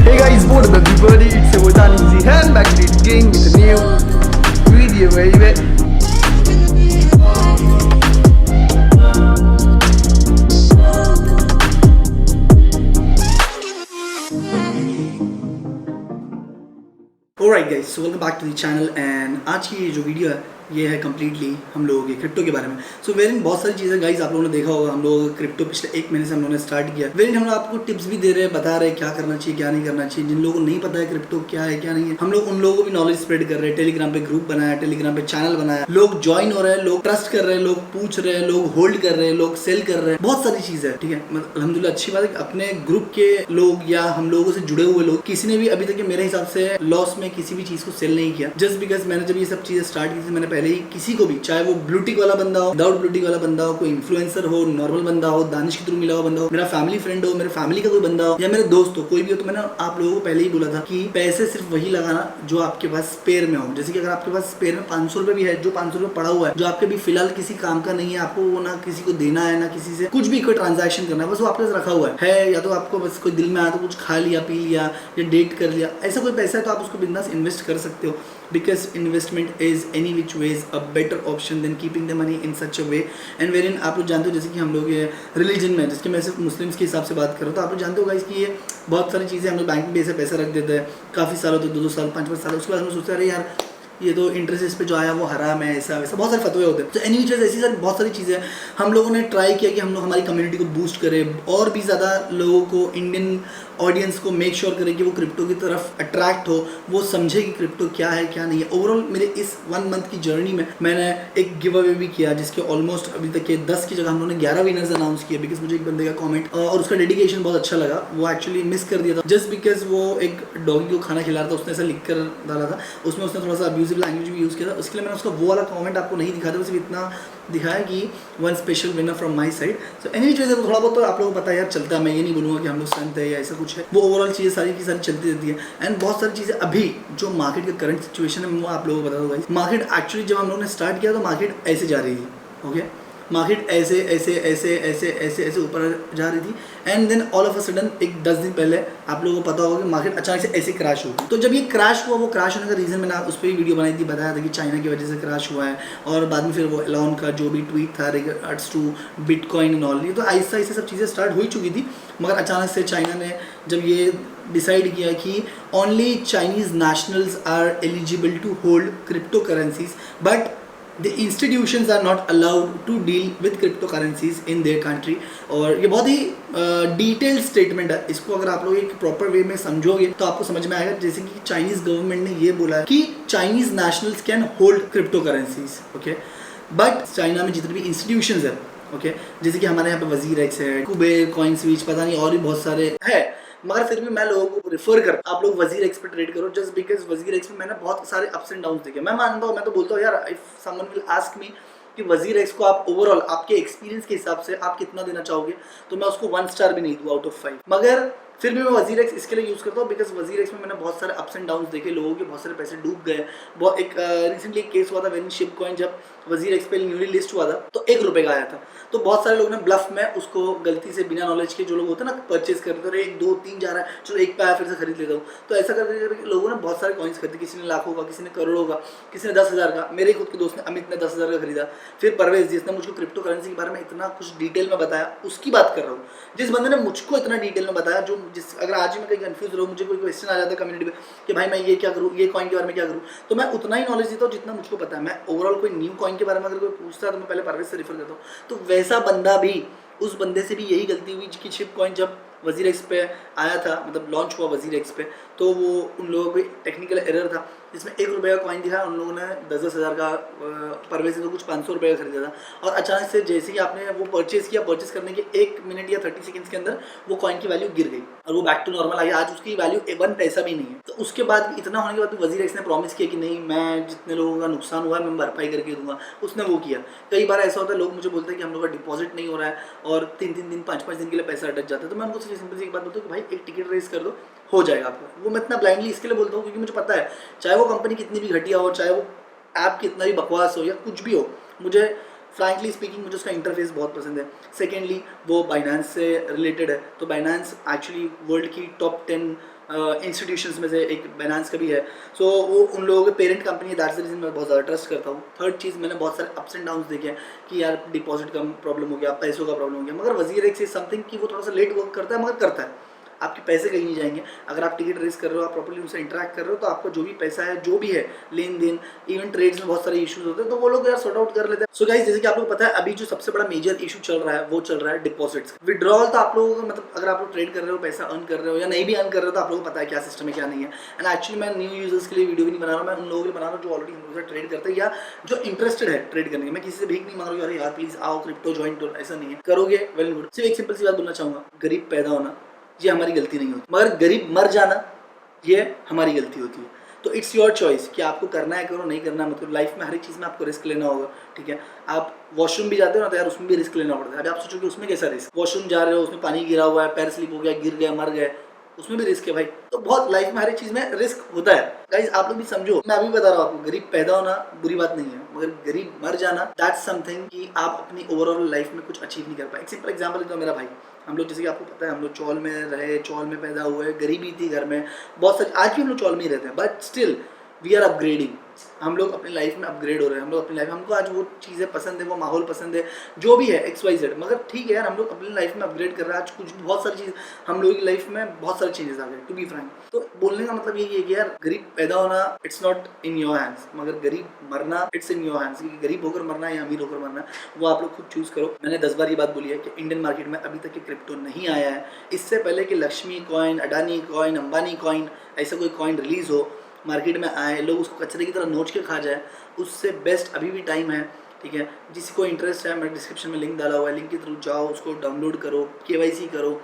Hey guys, what up everybody? It's your boy Dan Easy here, back at it again with a new video, baby. Alright guys, so welcome back to the channel and आज की ये जो video है ये है completely हम लोगों के क्रिप्टो के बारे में। सो वेरिन बहुत सारी चीज़ें गाइस आप लोगों ने देखा होगा, हम लोग क्रिप्टो पिछले 1 महीने से हम लोगों ने स्टार्ट किया। वेरिन हम लोग आपको टिप्स भी दे रहे हैं, बता रहे हैं क्या करना चाहिए क्या नहीं करना चाहिए। जिन लोगों को नहीं पता है क्रिप्टो क्या है क्या नहीं है, हम लोग उन लोगों को भी नॉलेज स्प्रेड कर रहे हैं। टेलीग्राम पे ग्रुप बनाया, टेलीग्राम पे चैनल बनाया, लोग ज्वाइन हो रहे हैं, लोग ट्रस्ट कर रहे हैं, लोग पूछ रहे हैं, लोग होल्ड कर रहे हैं, लोग सेल कर रहे हैं, बहुत सारी चीज़ें है। ठीक है, अल्हम्दुलिल्लाह अच्छी बात है। अपने ग्रुप के लोग या हम लोगों से जुड़े हुए लोग किसी ने भी अभी तक मेरे हिसाब से लॉस में किसी भी चीज़ को सेल नहीं किया। जस्ट बिकॉज मैंने जब ये सब चीज़ें स्टार्ट की थी, मैंने पहले ही किसी को भी, चाहे वो ब्लू टिक वाला बंदा हो, विदाउट ब्लू टिक वाला बंदा हो, कोई इन्फ्लुएंसर हो, नॉर्मल बंदा हो, दानिश के थ्रू मिला हुआ बंदा हो, मेरा फैमिली फ्रेंड हो, मेरे फैमिली का कोई बंदा हो या मेरे दोस्त हो, कोई भी हो, तो मैंने आप लोगों को पहले ही बोला था कि पैसे सिर्फ वही लगाना जो आपके पास स्पेयर में हो। जैसे कि अगर आपके पास स्पेयर में 500 रुपए भी है, जो 500 रुपए पड़ा हुआ है, जो आपके भी फिलहाल किसी काम का नहीं है, आपको वो ना किसी को देना है ना किसी से कुछ भी कोई ट्रांजैक्शन करना है, बस वो आपके पास रखा हुआ है, या तो आपको बस कोई दिल में आया तो कुछ खा लिया पी लिया या डेट कर लिया, ऐसा कोई पैसा है तो आप उसको बिंदास इन्वेस्ट कर सकते हो। Because investment is any which ways a better option than keeping the money in such a way. And where in आप लोग जानते हो, जैसे कि हम लोग ये रिलीजन में, जिसके मैं सिर्फ मुस्लिम्स के हिसाब से बात कर रहा हूँ, तो आप लोग जानते हो गाइस कि ये बहुत सारी चीज़ें हम लोग बैंक में ऐसे पैसा रख देते हैं काफ़ी सालों तक, 2-2 साल 5-5 साल, उसके बाद हम सोचते हैं अरे यार ये तो इंटरेस्ट इस पे जो आया वो हराम है, ऐसा वैसा बहुत सारे फतवे होते हैं। तो एनी विच ऐसी सारी बहुत सारी चीज़ें हम लोगों ने ट्राई किया कि हम लोग हमारी कम्युनिटी को बूस्ट करें और भी ज़्यादा लोगों को, इंडियन ऑडियंस को मेक श्योर करें कि वो क्रिप्टो की तरफ अट्रैक्ट हो, वो समझे कि क्रिप्टो क्या है क्या नहीं है। ओवरऑल मेरे इस 1 मंथ की जर्नी में मैंने एक गिव अवे भी किया, जिसके ऑलमोस्ट अभी तक के 10 की जगह हम लोगों ने 11 विनर्स अनाउंस किए। बिकॉज मुझे एक बंदे का कॉमेंट और उसका डेडिकेशन बहुत अच्छा लगा। वो एक्चुअली मिस कर दिया था जस्ट बिकॉज वो एक डॉगी को खाना खिला रहा था, उसने ऐसा लिख कर डाला था, उसमें उसने थोड़ा सा अब्यूजिव लैंग्वेज भी यूज़ किया था। उसके लिए मैंने उसका वो वाला कॉमेंट आपको नहीं दिखा था, सिर्फ इतना दिखाया कि 1 special winner from my side. So any which वजह थोड़ा बहुत तो आप लोगों को पता है यार चलता है, मैं ये नहीं बोलूँगा कि हम लोग संत है या ऐसा कुछ है, वो ओवरऑल चीज़ें सारी की सारी चलती रहती है। एंड बहुत सारी चीज़ें अभी जो मार्केट का करंट सिचुएशन है वो आप लोगों को बता दूंगा। मार्केट एक्चुअली जब हम लोगों ने स्टार्ट किया तो मार्केट ऐसे जा रही थी, ओके, मार्केट ऐसे ऐसे ऐसे ऐसे ऐसे ऐसे ऊपर जा रही थी। And then all of a sudden एक 10 दिन पहले आप लोगों को पता होगा कि मार्केट अचानक से ऐसे क्रैश हुआ। तो जब ये क्रैश हुआ, वो क्रैश होने का रीज़न मैंने उस पर भी वीडियो बनाई थी, बताया था कि चाइना की वजह से क्रैश हुआ है, और बाद में फिर वो एलॉन का जो भी ट्वीट था regards to bitcoin and all, ये तो ऐसा ऐसे सब चीज़ें स्टार्ट हो चुकी थी। मगर अचानक से चाइना ने जब ये डिसाइड किया कि only Chinese nationals are eligible to hold crypto currencies but the institutions are not allowed to deal with cryptocurrencies in their country। और ये बहुत ही डिटेल्ड स्टेटमेंट है, इसको अगर आप लोग एक प्रॉपर वे में समझोगे तो आपको समझ में आएगा। जैसे कि चाइनीज गवर्नमेंट ने ये बोला है कि Chinese nationals can hold crypto currencies, okay, but China में जितने भी इंस्टीट्यूशंस है, ओके, जैसे कि हमारे यहाँ पे वजीर एक्स है, कुबेर, कॉइन स्विच, पता नहीं और भी बहुत सारे है, मगर फिर भी मैं लोगों को रिफर कर आप लोग वजीर एक्स पे ट्रेड करो। जस्ट बिकॉज वजीर एक्स में मैंने बहुत सारे अप्स एंड डाउन देखे। मैं मानता हूँ, मैं तो बोलता हूँ यार, if someone will ask me कि वजीर एक्स को आप ओवरऑल आपके एक्सपीरियंस के हिसाब से आप कितना देना चाहोगे, तो मैं उसको 1 स्टार भी नहीं दूँ आउट ऑफ 5। मगर फिर भी मैं वजीर एक्स इसके लिए यूज़ करता हूँ बिकॉज वजीर एक्स में मैंने बहुत सारे अप्स एंड डाउन देखे, लोगों के बहुत सारे पैसे डूब गए। बहुत एक रिसेंटली एक केस हुआ था वेन शिप कॉइन जब वजीर एक्स पे न्यूली लिस्ट हुआ था तो 1 रुपये का आया था, तो बहुत सारे लोगों ने ब्लफ में उसको गलती से बिना नॉलेज के, जो लोग होते हैं ना परचेज करते हैं, 1 2 3 जा रहा है, चलो 1 पे आया फिर से खरीद लेता हूँ, तो ऐसा करके लोगों ने बहुत सारे कॉइन्स खरीदे। किसी ने लाखों का, किसी ने करोड़ों का, किसी ने 10,000 का। मेरे खुद के दोस्त ने अमित ने 10,000 का खरीदा। फिर परवेज जिसने मुझको क्रिप्टो करेंसी के बारे में इतना कुछ डिटेल में बताया, उसकी बात कर रहा हूँ। जिस बंदे ने मुझको इतना डिटेल में बताया, जो जिस अगर आज मैं कहीं कंफ्यूज रहूँ, मुझे कोई क्वेश्चन आ जाता है कम्युनिटी में कि भाई मैं ये क्या करूँ, ये कॉइन के बारे में क्या करूँ, तो मैं उतना ही नॉलेज देता हूँ जितना मुझको पता है। मैं ओवरऑल कोई न्यू कॉइन के बारे में अगर कोई पूछता है तो मैं पहले परवेज से रेफर करता हूँ। तो वैसा बंदा भी, उस बंदे से भी यही गलती हुई कि शिप कॉइन जब वजीर एक्स पे आया था, मतलब लॉन्च हुआ वजीर एक्स पे, तो वो उन लोगों को टेक्निकल एरर था जिसमें 1 रुपये का कॉइन दिखा, उन लोगों ने 10-10 हज़ार का परवेज से तो कुछ 500 रुपये का खरीदा था। और अचानक से जैसे ही आपने वो परचेज किया, परचेज करने के 1 मिनट या 30 सेकंड्स के अंदर वो कॉइन की वैल्यू गिर गई और वो बैक टू नॉर्मल आ गया। आज उसकी वैल्यू 1 पैसा भी नहीं है। तो उसके बाद इतना होने के बाद वजीर एक्स ने प्रॉमिस किया कि नहीं, मैं जितने लोगों का नुकसान हुआ है मैं भरपाई करके दूंगा। उसने वो किया। कई बार ऐसा होता है, लोग मुझे बोलते हैं कि हम लोग का डिपॉजिट नहीं हो रहा है और 3-3 दिन 5-5 दिन के लिए पैसा अटक जाता है। तो मैं उनको सिंपल सी एक बात बोलता हूँ कि भाई एक टिकट रेस कर दो, हो जाएगा आपको। वो मैं इतना ब्लाइंडली इसके लिए बोलता हूँ क्योंकि मुझे पता है, चाहे वो कंपनी कितनी भी घटिया हो, चाहे वो ऐप कितना भी बकवास हो या कुछ भी हो, मुझे फ्रैंकली स्पीकिंग मुझे उसका इंटरफेस बहुत पसंद है। सेकेंडली वो बाइनेंस से रिलेटेड है, तो बाइनेंस एक्चुअली वर्ल्ड की टॉप 10 इंस्टीट्यूशंस में से एक बाइनेंस का भी है। सो वो उन लोगों के पेरेंट कंपनी है, दैट्स द रीजन मैं बहुत ज़्यादा ट्रस्ट करता हूँ। थर्ड चीज़, मैंने बहुत सारे अप्स एंड डाउन्स देखे हैं कि यार डिपॉजिट का प्रॉब्लम हो गया, पैसों का प्रॉब्लम हो गया, मगर वजीर एक चीज़ समथिंग कि वो थोड़ा सा लेट वर्क करता है मगर करता है। आपके पैसे कहीं नहीं जाएंगे अगर आप टिकट रेस कर रहे हो, आप प्रॉपर्ली उनसे इंटरेक्ट कर रहे हो, तो आपको जो भी पैसा है, जो भी है लेन देन, इवन ट्रेड्स में बहुत सारे इश्यूज होते हैं तो वो लोग यार सॉर्ट आउट कर लेते हैं। सो गाइस, जैसे कि आप लोग पता है अभी जो सबसे बड़ा मेजर इशू चल रहा है वो चल रहा है डिपॉजिट्स। विड्रॉल तो आप लोगों को मतलब अगर आप लोग ट्रेड कर रहे हो, पैसा अर्न कर रहे हो या नहीं भी अर्न कर रहे हो, तो आप लोगों को पता है क्या सिस्टम है क्या नहीं है। एंड एक्चुअली मैं न्यू यूजर्स के लिए वीडियो भी नहीं बना रहा हूँ, मैं उन लोगों के लिए बना रहा हूँ जो ऑलरेडी हम लोगों से ट्रेड करते हैं या जो इंटरेस्टेड है ट्रेड करने में। मैं किसी से भीख नहीं मांग रहा हूँ अरे यार प्लीज आओ क्रिप्टो ज्वाइन करो, ऐसा नहीं है। करोगे वेल गुड। सिर्फ एक सिंपल सी बात बोलना चाहूंगा, गरीब पैदा होना ये हमारी गलती नहीं होती, मगर गरीब मर जाना ये हमारी गलती होती है। तो इट्स योर चॉइस कि आपको करना है करो, नहीं करना मतलब लाइफ में हर एक चीज़ में आपको रिस्क लेना होगा, ठीक है। आप वॉशरूम भी जाते हो ना तो यार उसमें भी रिस्क लेना पड़ता है। अभी आप सोचो कि उसमें कैसा रिस्क, वॉशरूम जा रहे हो उसमें पानी गिरा हुआ है, पैर स्लिप हो गया, गिर गया, मर गए, उसमें भी रिस्क है भाई। तो बहुत लाइफ में हर एक चीज़ में रिस्क होता है गाइज, आप लोग भी समझो। मैं अभी बता रहा हूँ आपको, गरीब पैदा होना बुरी बात नहीं है, मगर गरीब मर जाना दैट्स समथिंग कि आप अपनी ओवरऑल लाइफ में कुछ अचीव नहीं कर पाए। एक सिंपल एग्जांपल है मेरा भाई, हम लोग जैसे कि आपको पता है हम लोग चौल में रहे, चौल में पैदा हुए, गरीबी थी घर में बहुत सारी, आज भी हम लोग चौल में ही रहते हैं, but still we are upgrading. हम लोग अपनी लाइफ में अपग्रेड हो रहे हैं, हम लोग अपनी लाइफ, हमको आज वो चीज़ें पसंद है, वो माहौल पसंद है, जो भी है XYZ, मगर ठीक है यार हम लोग अपनी लाइफ में अपग्रेड कर रहे हैं। आज कुछ बहुत सारी चीज़ हम लोगों की लाइफ में बहुत सारे चेंजेस आ गए टू बी फ्रैंक। तो बोलने का मतलब यही है कि यार गरीब पैदा होना it's not in your hands, मगर गरीब मरना इट्स इन योर हैंड्स। क्योंकि गरीब होकर मरना है या अमीर होकर मरना है वो आप लोग खुद चूज करो। मैंने 10 बार ये बात बोली है कि इंडियन मार्केट में अभी तक क्रिप्टो नहीं आया है। इससे पहले कि Lakshmi coin, Adani coin, Ambani coin, ऐसा कोई कॉइन रिलीज हो, मार्केट में आए, लोग उसको कचरे की तरह नोच के खा जाए, उससे बेस्ट अभी भी टाइम है, ठीक है। जिसी को इंटरेस्ट है मैं डिस्क्रिप्शन में लिंक डाला हुआ है, लिंक के थ्रू जाओ, उसको डाउनलोड करो, KYC करो,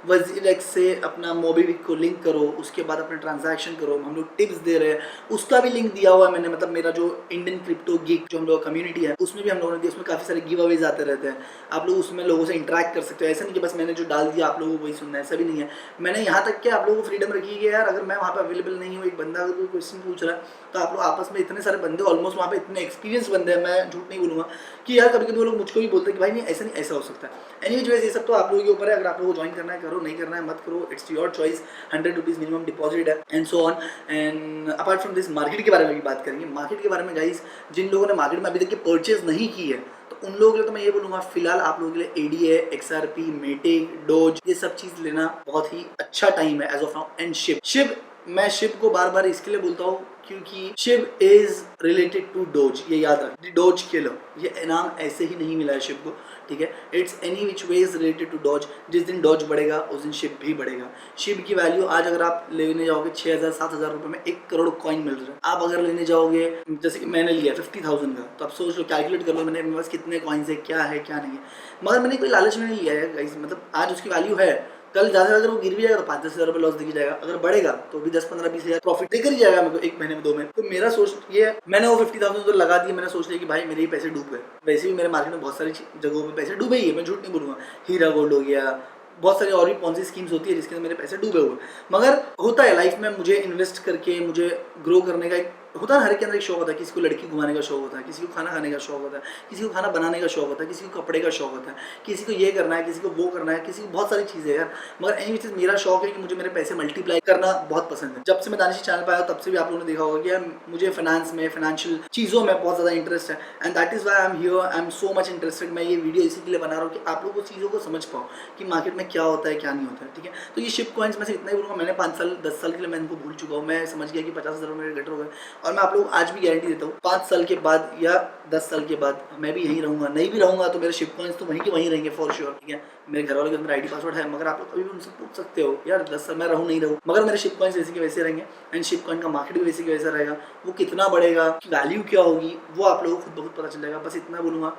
वजीरेक्स से अपना मोबीविक को लिंक करो, उसके बाद अपना ट्रांजैक्शन करो। हम लोग टिप्स दे रहे हैं, उसका भी लिंक दिया हुआ है मैंने, मतलब मेरा जो इंडियन क्रिप्टो गिग जो हम लोग कम्युनिटी है उसमें भी हम लोगों ने दिया, उसमें काफ़ी सारे गिव अवेज आते रहते हैं, आप लोग उसमें लोगों से इंटरेक्ट कर सकते हो। ऐसा नहीं कि बस मैंने जो डाल दिया आप लोगों को वही सुनना है, ऐसा भी नहीं है। मैंने यहाँ तक कि आप लोगों को फ्रीडम रखी है यार, अगर मैं वहाँ पर अवेलेबल नहीं हूँ, एक बंदा अगर कोई क्वेश्चन पूछ रहा है तो आप लोग आपस में, इतने सारे बंदे ऑलमोस्ट वहाँ पे इतने एक्सपीरियंस बंदे हैं, मैं झूठ नहीं बोलूँगा कि यार कभी कभी वो लोग मुझको भी बोलते हैं कि भाई नहीं ऐसा नहीं ऐसा हो सकता है। एनीवेज ये सब तो आप लोगों के ऊपर है, अगर आप लोगों को ज्वाइन करना है करो, नहीं करना है मत करो, it's your choice. 100 rupees minimum deposit है and so on. And apart from this market के बारे में भी बात करेंगे। मार्केट के बारे में गाइस, जिन लोगों ने मार्केट में अभी तक परचेज नहीं की है तो उन लोगों के लिए तो मैं ये बोलूँगा फिलहाल आप लोगों के लिए ADA, XRP, मेटिक, डोज ये सब चीज़ लेना बहुत ही अच्छा टाइम है as of now. And SHIB मैं शिप को बार बार इसके लिए बोलता हूँ क्योंकि SHIB is related to Doge, ये याद रख, डोज किलो, ये नाम ऐसे ही नहीं मिला है शिप को, ठीक है। It's any which way is related to Doge. जिस दिन डोज बढ़ेगा उस दिन शिप भी बढ़ेगा। शिप की वैल्यू आज अगर आप लेने जाओगे 6,000-7,000 रुपये में 1 करोड़ कॉइन मिल रहा है। आप अगर लेने जाओगे जैसे कि मैंने लिया 50,000 का, तो आप सोच लो, कैलकुलेट कर लो मैंने मेरे पास कितने कॉइन्स है, क्या है क्या नहीं है, मगर मैंने कोई लालच में नहीं लिया है गाइस। मतलब आज उसकी वैल्यू है, कल ज़्यादा अगर वो गिर भी जाएगा तो 5-10 हज़ार रुपये लॉस दिख जाएगा, अगर बढ़ेगा तो भी 10-15-20 हज़ार प्रॉफिट देकर ही जाएगा मेरे को 1 महीने में 2 महीने। तो मेरा सोच ये है, मैंने वो 50,000 तो लगा दिया, मैंने सोच लिया कि भाई मेरे ही पैसे डूब गए। वैसे भी मेरे मार्केट में बहुत सारी जगहों पे पैसे डूबे ही है, मैं झूठ नहीं बोलूँगा। हीरा गोल्ड हो गया, बहुत सारी और भी पॉन्जी स्कीम्स होती है जिसके अंदर मेरे पैसे डूबे हुए, मगर होता है लाइफ में, मुझे इन्वेस्ट करके मुझे ग्रो करने का एक होता है, हर एक के अंदर एक शौक होता है। किसी को लड़की घुमाने का शौक होता है, किसी को खाना खाने का शौक होता है, किसी को खाना बनाने का शौक होता है, किसी को कपड़े का शौक होता है, किसी को ये करना है, किसी को वो करना है, किसी को बहुत सारी चीज़ें यार। मगर एनी चीज़ मेरा शौक है कि मुझे मेरे पैसे मल्टीप्लाई करना बहुत पसंद है। जब से मैं दानिश चैनल पर आया तब से भी आप लोगों ने देखा होगा कि यार मुझे फाइनेंस में, फाइनेंशियल चीज़ों में बहुत ज़्यादा इंटरेस्ट है, and that is why I am here, I am so much interested. मैं ये वीडियो इसी के लिए बना रहा हूँ कि आप लोगों को चीज़ों को समझ पाओ कि मार्केट में क्या होता है क्या नहीं होता है, ठीक है। तो ये शिप कॉइन्स में से इतना ही बोलूँगा, मैंने 5 साल 10 साल के लिए मैं इनको भूल चुका हूँ। मैं समझ गया कि 50,000 मेरे गटर हो गए, और मैं आप लोग आज भी गारंटी देता हूँ 5 साल के बाद या 10 साल के बाद मैं भी यहीं रहूँगा। नहीं भी रहूँगा तो मेरे शिप कॉइन्स तो वहीं के वहीं रहेंगे फॉर श्योर, ठीक है। मेरे घर वालों के अंदर ID पासवर्ड है, मगर आप लोग कभी भी उनसे पूछ सकते हो यार 10 साल मैं रहूँ नहीं रहूँ, मगर मेरे शिप कॉइन्स वैसे के वैसे रहेंगे। एंड शिप कॉइन का मार्केट भी वैसे के वैसा रहेगा। वो कितना बढ़ेगा, वैल्यू क्या होगी, वो आप लोगों को खुद ब खुद पता चल जाएगा। बस इतना बोलूँगा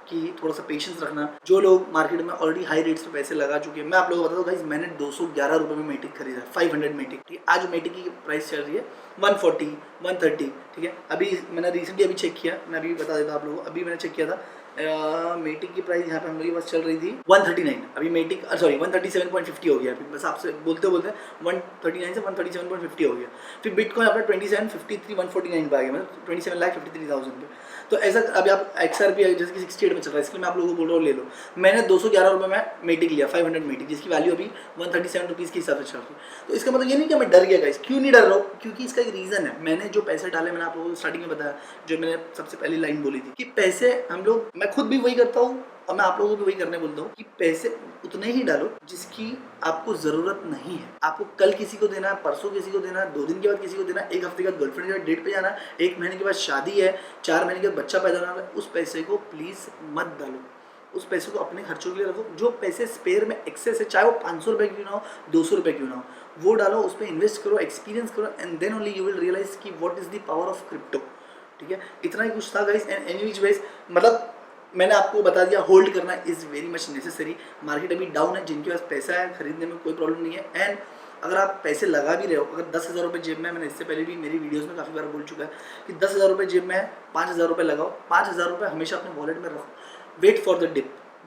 कि थोड़ा सा पेशेंस रखना। जो लोग मार्केट में ऑलरेडी हाई रेट्स पे पैसे लगा चुके हैं, मैं आप लोगों को बता दूं गाइस, मैंने 211 रुपये में मेटिक खरीदा, 500 मेटिक, ठीक है। आज मेटिक की प्राइस चल रही है 140, 130, ठीक है। अभी मैंने रिसेंटली अभी चेक किया, मैं अभी बता देता हूं आप लोगों को, अभी मैंने चेक किया था मेटिक की प्राइस यहाँ पे हम लोग के पास चल रही थी 139, अभी मेटिक सॉरी 137.50 हो गया। अभी बस आपसे बोलते बोलते 139 से 137.50 हो गया। फिर बिटकॉइन अपना 2753 149 पे आ गया, मतलब 27,53,000 पे। तो ऐसा अभी आप XRP जैसे कि 68 में चल रहा है, इसलिए मैं आप लोगों को बोल रहा हूँ ले लो। मैंने 211 रुपये में मेटिक लिया, 500 मेटिक, जिसकी वैल्यू अभी 137 रुपीज़ के हिसाब से चल रही है। तो इसका मतलब ये नहीं कि मैं डर गया गाइस। क्यों नहीं डर रहा हूँ? क्योंकि इसका एक रीज़न है। मैंने जो पैसे डाले, मैंने आप लोगों को स्टार्टिंग में बताया, जो मैंने सबसे पहली लाइन बोली थी कि पैसे हम लोग, मैं खुद भी वही करता हूँ और मैं आप लोगों को भी वही करने बोलता हूँ कि पैसे उतने ही डालो जिसकी आपको ज़रूरत नहीं है। आपको कल किसी को देना है, परसों किसी को देना है, 2 दिन के बाद किसी को देना है, 1 हफ्ते के बाद गर्लफ्रेंड के डेट पे जाना है, 1 महीने के बाद शादी है, 4 महीने के बाद बच्चा पैदा होना है, उस पैसे को प्लीज़ मत डालो। उस पैसे को अपने खर्चों के लिए रखो। जो पैसे स्पेयर में एक्सेस है, चाहे वो 500 रुपये क्यों ना हो, 200 रुपये क्यों ना हो, वो डालो, उस पर इन्वेस्ट करो, एक्सपीरियंस करो, and then only you will realise कि what is the power of crypto. ठीक है, इतना ही कुछ था गाइस। एंड एनीवेज गाइस, मतलब मैंने आपको बता दिया, होल्ड करना is very much necessary. Market अभी डाउन है, जिनके पास पैसा है खरीदने में कोई प्रॉब्लम नहीं है। एंड अगर आप पैसे लगा भी रहे हो, अगर 10,000 रुपये जेब में, मैंने इससे पहले भी मेरी वीडियोस में काफ़ी बार बोल चुका है कि 10,000 रुपये जेब में है, 5,000 रुपये लगाओ, 5,000 रुपये हमेशा अपने वॉलेट में रखो। Wait for the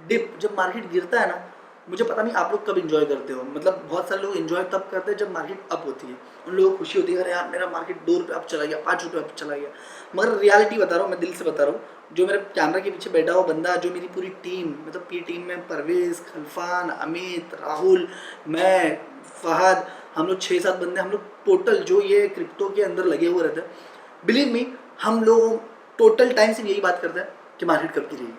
dip. जब मार्केट गिरता है ना, मुझे पता नहीं आप लोग कब इन्जॉय करते हो, मतलब बहुत सारे लोग इन्जॉय तब करते हैं जब मार्केट अप होती है। उन लोगों को खुशी होती है, अरे यार मेरा मार्केट 2 रुपये अप चला गया, 5 रुपये अप चला गया। मगर रियलिटी बता रहा हूँ, मैं दिल से बता रहा हूँ, जो मेरे कैमरा के पीछे बैठा हुआ बंदा, जो मेरी पूरी टीम, मतलब पूरी टीम में परवेज़, खलफान, अमित, राहुल, मैं, फहद, हम लोग 6-7 बंदे, हम लोग टोटल जो ये क्रिप्टो के अंदर लगे हुए रहते हैं, बिलीव मी, हम लोग टोटल टाइम से यही बात करते हैं कि मार्केट कब गिरेगी,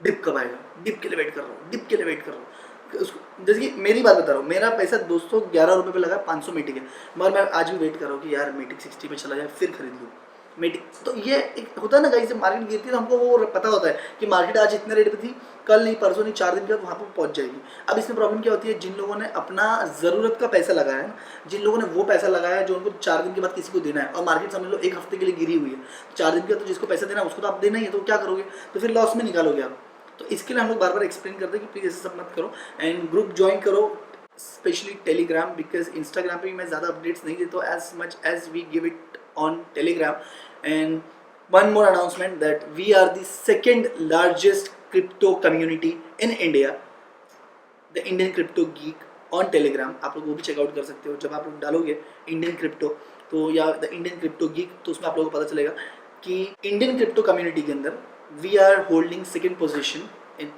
डिप कब आएगा, डिप के लिए वेट कर रहा हूँ, डिप के लिए वेट कर रहा हूँ। जैसे कि मेरी बात बता रहा हूँ, मेरा पैसा 211 रुपये पे लगा, 500 मीटिंग है, मगर मैं आज भी वेट कर रहा हूँ कि यार मीटिंग 60 पे चला जाए फिर खरीद लूँ मीटिंग। तो ये एक होता है ना गाइस, जब मार्केट गिरती है तो हमको वो पता होता है कि मार्केट आज इतने रेट पे थी, कल नहीं, परसों नहीं, 4 दिन के बाद वहाँ पर पहुँच जाएगी। अब इसमें प्रॉब्लम क्या होती है, जिन लोगों ने अपना ज़रूरत का पैसा लगाया है, जिन लोगों ने वो पैसा लगाया है जो उनको 4 दिन के बाद किसी को देना है, और मार्केट समझ लो 1 हफ्ते के लिए गिरी हुई है, 4 दिन के बाद तो जिसको पैसा देना है उसको तो आप देना ही है, तो क्या करोगे, तो फिर लॉस में निकालोगे आप। तो इसके लिए हम लोग बार बार एक्सप्लेन करते हैं कि प्लीज़ ऐसे सब मत करो, एंड ग्रुप ज्वाइन करो, स्पेशली टेलीग्राम, बिकॉज इंस्टाग्राम पे भी मैं ज़्यादा अपडेट्स नहीं देता हूँ as much as we give it on Telegram. And one more announcement that we are the second largest crypto community in India, the Indian crypto geek on Telegram. आप लोग वो भी चेकआउट कर सकते हो। जब आप लोग डालोगे इंडियन क्रिप्टो तो या द इंडियन क्रिप्टो गीक, तो उसमें आप लोगों को पता चलेगा कि इंडियन क्रिप्टो कम्युनिटी के अंदर we are holding second position.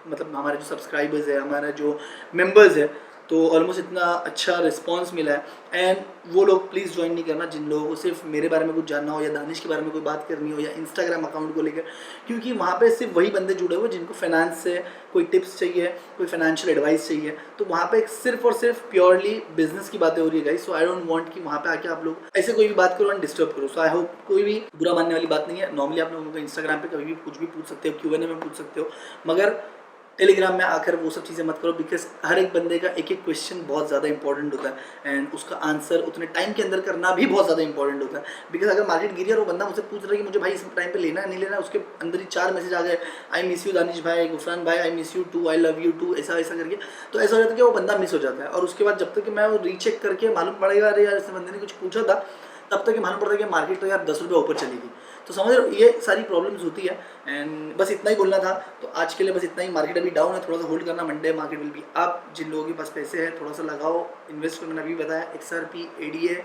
मतलब हमारे जो सब्सक्राइबर्स है, हमारा जो मेंबर्स है, तो ऑलमोस्ट इतना अच्छा रिस्पांस मिला है। एंड वो लोग प्लीज़ ज्वाइन नहीं करना जिन लोगों को सिर्फ मेरे बारे में कुछ जानना हो, या दानिश के बारे में कोई बात करनी हो, या इंस्टाग्राम अकाउंट को लेकर, क्योंकि वहाँ पे सिर्फ वही बंदे जुड़े हुए जिनको फाइनेंस से कोई टिप्स चाहिए, कोई फाइनेंशियल एडवाइस चाहिए। तो वहाँ पे सिर्फ और सिर्फ प्योरली बिजनेस की बातें हो रही है guys. So I don't want कि वहाँ पे आके आप लोग ऐसे कोई भी बात करो एंड डिस्टर्ब करो। सो आई होप कोई भी बुरा मानने वाली बात नहीं है। नॉर्मली आप लोगों को इंस्टाग्राम पे कभी भी कुछ भी पूछ सकते हो, Q&A में पूछ सकते हो, मगर टेलीग्राम में आकर वो सब चीज़ें मत करो, बिकॉज हर एक बंदे का एक एक क्वेश्चन बहुत ज़्यादा इंपॉर्टेंट होता है, एंड उसका आंसर उतने टाइम के अंदर करना भी बहुत ज़्यादा इंपॉर्टेंट होता है। बिकॉज अगर मार्केट गिरी और वो बंदा मुझसे पूछ रहा है कि मुझे भाई इस टाइम पे लेना है नहीं लेना, उसके अंदर ही 4 मैसेज आ गए, आई मिस यू दानिश भाई, गुफरान भाई, I miss you too, I love you too, ऐसा ऐसा करके, तो ऐसा हो जाता है कि वो बंदा मिस हो जाता है। और उसके बाद जब तक कि मैं वो रीचेक करके मालूम पड़ेगा अरे यार इस बंदे ने कुछ पूछा था, तब तक मालूम पड़ता है कि मार्केट तो यार 10 रुपये ऊपर चलेगी। तो समझ रहे हो, ये सारी प्रॉब्लम्स होती है। एंड बस इतना ही बोलना था। तो आज के लिए बस इतना ही। मार्केट अभी डाउन है, थोड़ा सा होल्ड करना, Monday market will be up. जिन लोगों के पास पैसे हैं थोड़ा सा लगाओ, इन्वेस्ट करना, मैंने अभी बताया। XRP, ADA,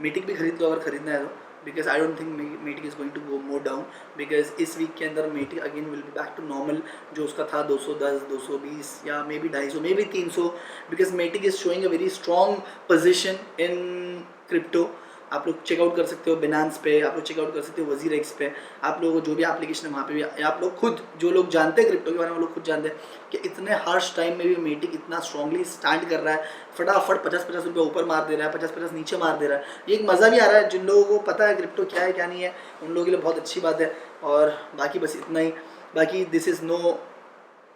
मीटिंग भी खरीद लो अगर खरीदना है तो, because I don't think meeting is going to go more down, because इस वीक के अंदर meeting again will be back to normal, जो उसका था 210, 220 या maybe 250, maybe 300, because meeting is showing a very strong position in crypto. आप लोग checkout कर सकते हो बिनांस पे, आप लोग चेकआउट कर सकते हो वजीरेक्स पे, आप लोगों को जो भी एप्लीकेशन है वहाँ पे भी, आप लोग खुद जो लोग जानते हैं क्रिप्टो के बारे में, वो लोग खुद जानते हैं कि इतने हार्श टाइम में भी मीटिंग इतना स्ट्रांगली स्टैंड कर रहा है, फटाफट 50-50 रुपये ऊपर मार दे रहा है, 50-50 नीचे मार दे रहा है। ये एक मज़ा भी आ रहा है। जिन लोगों को पता है क्रिप्टो क्या है क्या नहीं है, उन लोगों के लिए बहुत अच्छी बात है। और बाकी बस इतना ही। बाकी this is no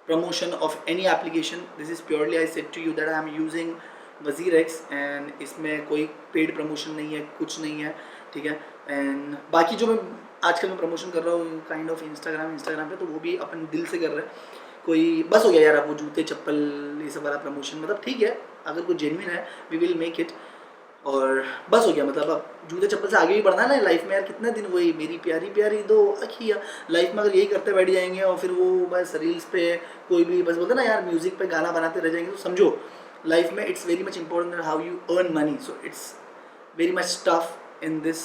promotion of any application, this is purely I said to you that I am using WazirX, and इसमें कोई पेड प्रमोशन नहीं है, कुछ नहीं है, ठीक है। एंड बाकी जो मैं आजकल मैं प्रमोशन कर रहा हूँ काइंड ऑफ इंस्टाग्राम पे, तो वो भी अपन दिल से कर रहे हैं। कोई बस हो गया यार, आप वो जूते चप्पल ये सब वाला प्रमोशन, मतलब ठीक है, अगर कोई जेन्युइन है वी विल मेक इट। और बस हो गया। मतलब अब जूते चप्पल से आगे भी बढ़ना है ना लाइफ में यार। कितने दिन वही मेरी प्यारी प्यारी दो अखियाँ, लाइफ में अगर यही करते बैठ जाएंगे और फिर वो बस रील्स पे कोई भी बस बोलते ना यार म्यूजिक पे गाना बनाते रह जाएंगे, तो समझो लाइफ में it's very much important how you earn money. So it's very much tough in this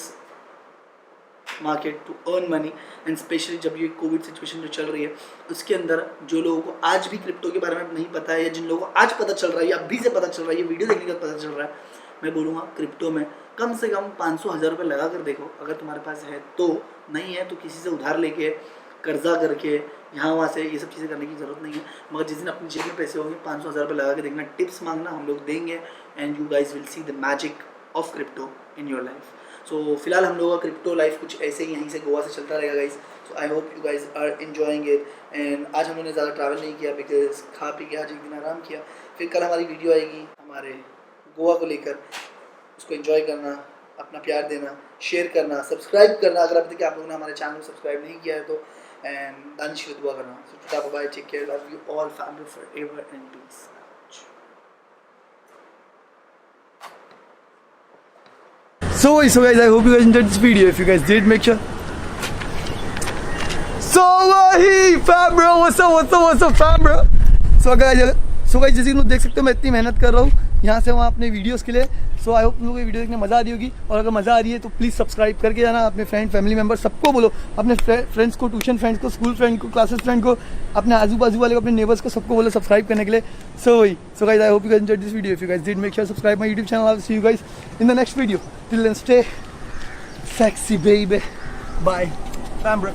market to earn money, and specially जब ये कोविड सिचुएशन जो चल रही है उसके अंदर जो लोगों को आज भी क्रिप्टो के बारे में नहीं पता है, या जिन लोगों को आज पता चल रहा है या अभी से पता चल रहा है, ये वीडियो देखने के बाद पता चल रहा है, मैं बोलूँगा क्रिप्टो में कम से कम 500-1000 रुपये लगा कर देखो। अगर तुम्हारे पास है तो, नहीं है तो किसी से उधार लेके कर्जा करके यहाँ वहाँ से ये सब चीज़ें करने की ज़रूरत नहीं है। मगर जिस दिन अपनी जेब में पैसे होंगे 500-1000 रुपये लगा के देखना, टिप्स मांगना, हम लोग देंगे, and you guys will see the magic of crypto in your life. So फिलहाल हम लोगों का क्रिप्टो लाइफ कुछ ऐसे ही यहीं से गोवा से चलता रहेगा guys. So I hope you guys are enjoying it. And आज हम लोगों ने ज़्यादा ट्रैवल नहीं किया बिकॉज खा पी के आज एक दिन आराम किया। फिर कल हमारी वीडियो आएगी हमारे गोवा को लेकर, उसको एंजॉय करना, अपना प्यार देना, शेयर करना, सब्सक्राइब करना अगर अभी तक आप लोगों ने हमारे चैनल को सब्सक्राइब नहीं किया है तो, एंड दानिश को दुआ करना। So tata bye, take care, love you all, family forever and peace. So guys, I hope you guys enjoyed this video. If you guys did, make sure. So fam bro, what's up fam bro? So guys, जैसे कि लोग देख सकते हो मैं इतनी मेहनत कर रहा हूँ यहाँ से वहाँ अपने वीडियोस के लिए। सो आई होप तुम लोगों को ये वीडियो देखने मज़ा आ रही होगी, और अगर मज़ा आ रही है तो प्लीज़ सब्सक्राइब करके जाना। अपने फ्रेंड फैमिली मेम्बर सबको बोलो, अपने फ्रेंड्स को, ट्यूशन फ्रेंड्स को, स्कूल फ्रेंड को, क्लासेस फ्रेंड को, अपने आजू बाजू वाले को, अपने नेबर्स को, सबको बोलो सब्सक्राइब करने के लिए। So guys, I hope you guys enjoyed this video. If you guys did, make sure subscribe my YouTube channel. I will see you guys in the next video. Till then stay sexy baby, bye fam bro।